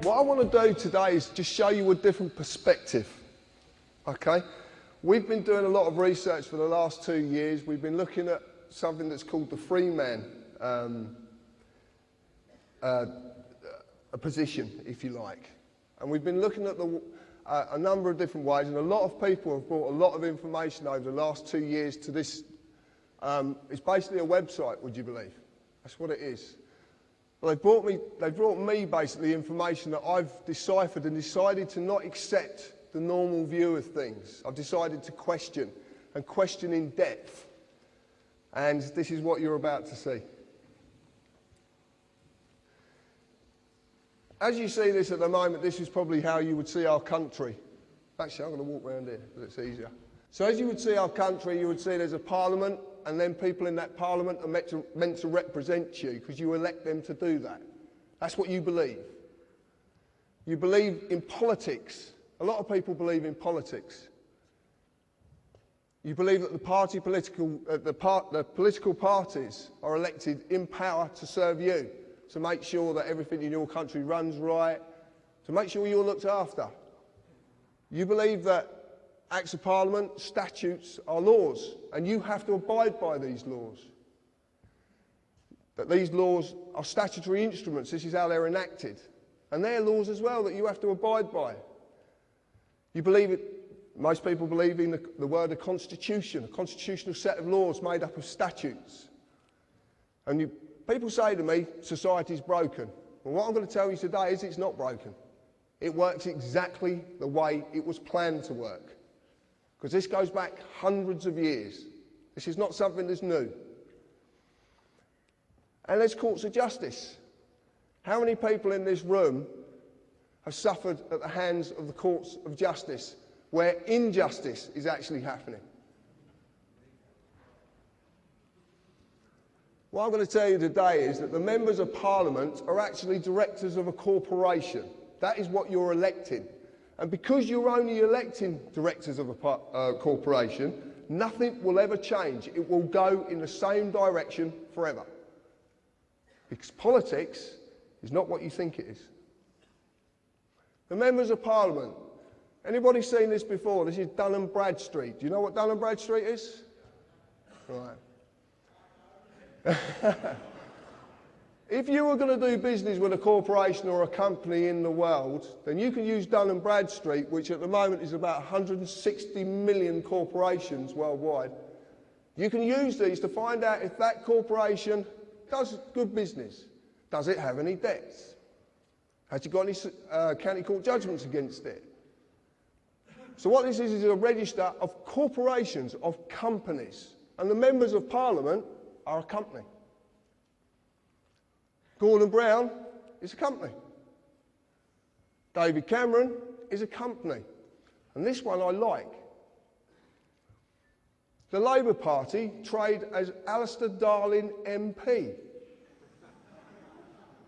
What I want to do today is just show you a different perspective, okay? We've been doing a lot of research for the last 2 years. We've been looking at something that's called the Freeman a position, if you like. And we've been looking at a number of different ways, and a lot of people have brought a lot of information over the last 2 years to this. It's basically a website, would you believe? That's what it is. Well, they brought me basically information that I've deciphered and decided to not accept the normal view of things. I've decided to question, and question in depth. And this is what you're about to see. As you see this at the moment, this is probably how you would see our country. Actually, I'm going to walk around here because it's easier. So as you would see our country, you would see there's a parliament, and then people in that parliament are meant to represent you because you elect them to do that. That's what you believe. You believe in politics. A lot of people believe in politics. You believe that the political parties are elected in power to serve you, to make sure that everything in your country runs right, to make sure you're looked after. You believe that Acts of Parliament, statutes are laws, and you have to abide by these laws. That these laws are statutory instruments, this is how they're enacted. And they're laws as well that you have to abide by. You believe it, most people believe in the word a constitution, a constitutional set of laws made up of statutes. And people say to me, society's broken. Well, what I'm going to tell you today is it's not broken. It works exactly the way it was planned to work. Because this goes back hundreds of years. This is not something that's new. And there's courts of justice. How many people in this room have suffered at the hands of the courts of justice where injustice is actually happening? What I'm going to tell you today is that the members of Parliament are actually directors of a corporation. That is what you're electing. And because you're only electing directors of a corporation, nothing will ever change. It will go in the same direction forever. Because politics is not what you think it is. The members of Parliament. Anybody seen this before? This is Dun & Bradstreet. Do you know what Dun & Bradstreet is? Right. If you were going to do business with a corporation or a company in the world, then you can use Dun & Bradstreet, which at the moment is about 160 million corporations worldwide. You can use these to find out if that corporation does good business. Does it have any debts? Has it got any county court judgments against it? So what this is a register of corporations, of companies. And the members of Parliament are a company. Gordon Brown is a company. David Cameron is a company. And this one I like. The Labour Party trade as Alistair Darling MP.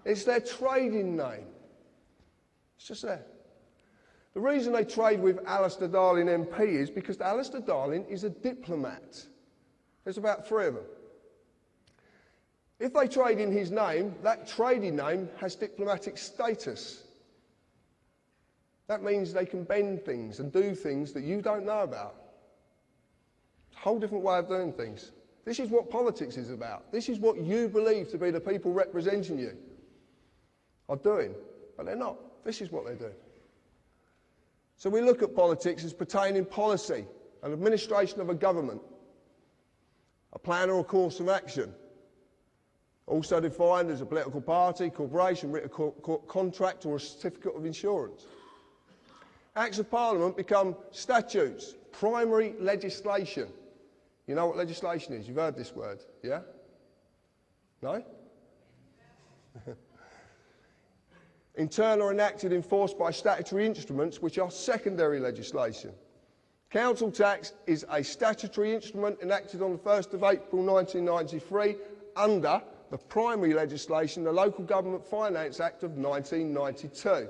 It's their trading name. It's just there. The reason they trade with Alistair Darling MP is because Alistair Darling is a diplomat. There's about 3 of them. If they trade in his name, that trading name has diplomatic status. That means they can bend things and do things that you don't know about. It's a whole different way of doing things. This is what politics is about. This is what you believe to be the people representing you are doing, but they're not. This is what they're doing. So we look at politics as pertaining policy, an administration of a government, a plan or a course of action, also defined as a political party, corporation, written contract or a certificate of insurance. Acts of Parliament become statutes, primary legislation. You know what legislation is? You've heard this word, yeah? No? Internal enacted, enforced by statutory instruments which are secondary legislation. Council tax is a statutory instrument enacted on the 1st of April 1993 under the primary legislation, the Local Government Finance Act of 1992.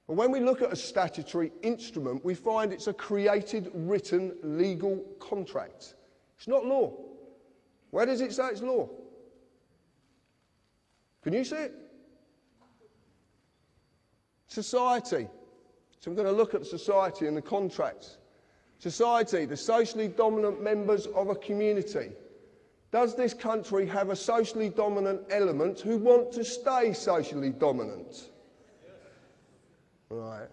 But when we look at a statutory instrument, we find it's a created, written, legal contract. It's not law. Where does it say it's law? Can you see it? Society. So I'm going to look at society and the contracts. Society, the socially dominant members of a community. Does this country have a socially dominant element who want to stay socially dominant? Right.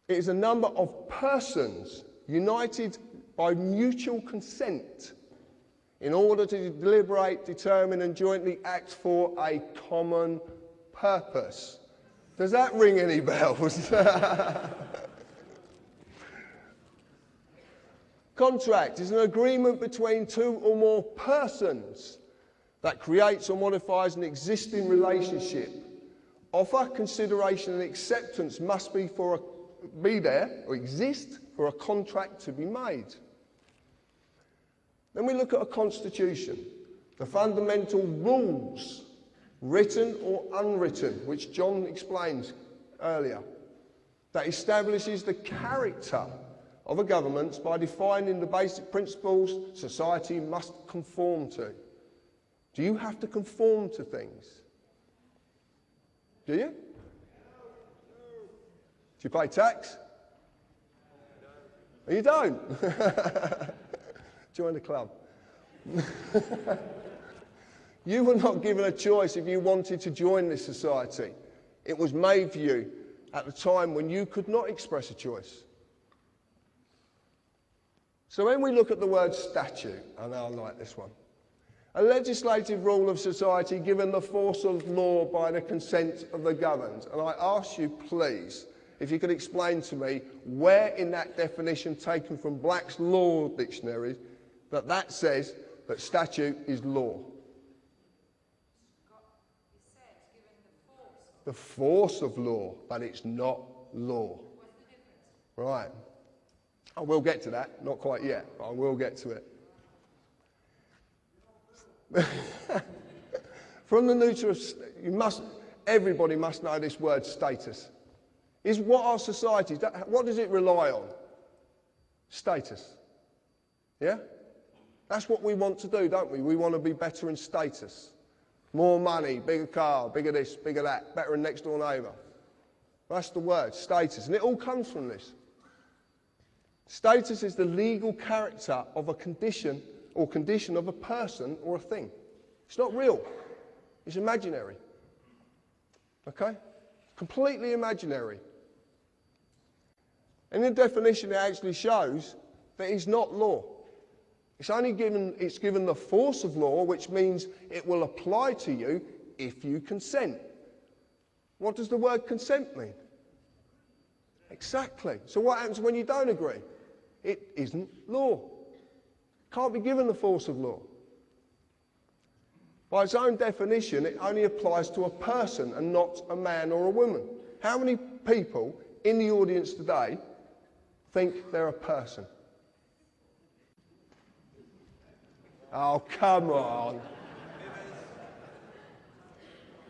It is a number of persons united by mutual consent in order to deliberate, determine and jointly act for a common purpose. Does that ring any bells? Contract is an agreement between two or more persons that creates or modifies an existing relationship. Offer, consideration and acceptance must be there or exist for a contract to be made. Then we look at a constitution, the fundamental rules, written or unwritten, which John explained earlier, that establishes the character of a government by defining the basic principles society must conform to. Do you have to conform to things? Do you? Do you pay tax? You don't? Join the club. You were not given a choice if you wanted to join this society. It was made for you at the time when you could not express a choice. So when we look at the word statute, I know I like this one, a legislative rule of society given the force of law by the consent of the governed. And I ask you, please, if you could explain to me where in that definition taken from Black's Law Dictionary that says that statute is law. The force of law, but it's not law. Right. I will get to that. Not quite yet, but I will get to it. From the nucleus, everybody must know this word status. Is what our society, what does it rely on? Status. Yeah? That's what we want to do, don't we? We want to be better in status. More money, bigger car, bigger this, bigger that, better than next door neighbour. That's the word, status. And it all comes from this. Status is the legal character of a condition or condition of a person or a thing. It's not real. It's imaginary. Okay? Completely imaginary. And in the definition, it actually shows that it's not law. It's given the force of law, which means it will apply to you if you consent. What does the word consent mean? Exactly. So what happens when you don't agree? It isn't law. Can't be given the force of law. By its own definition, it only applies to a person and not a man or a woman. How many people in the audience today think they're a person? Oh, come on.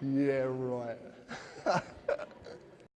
Yeah, right.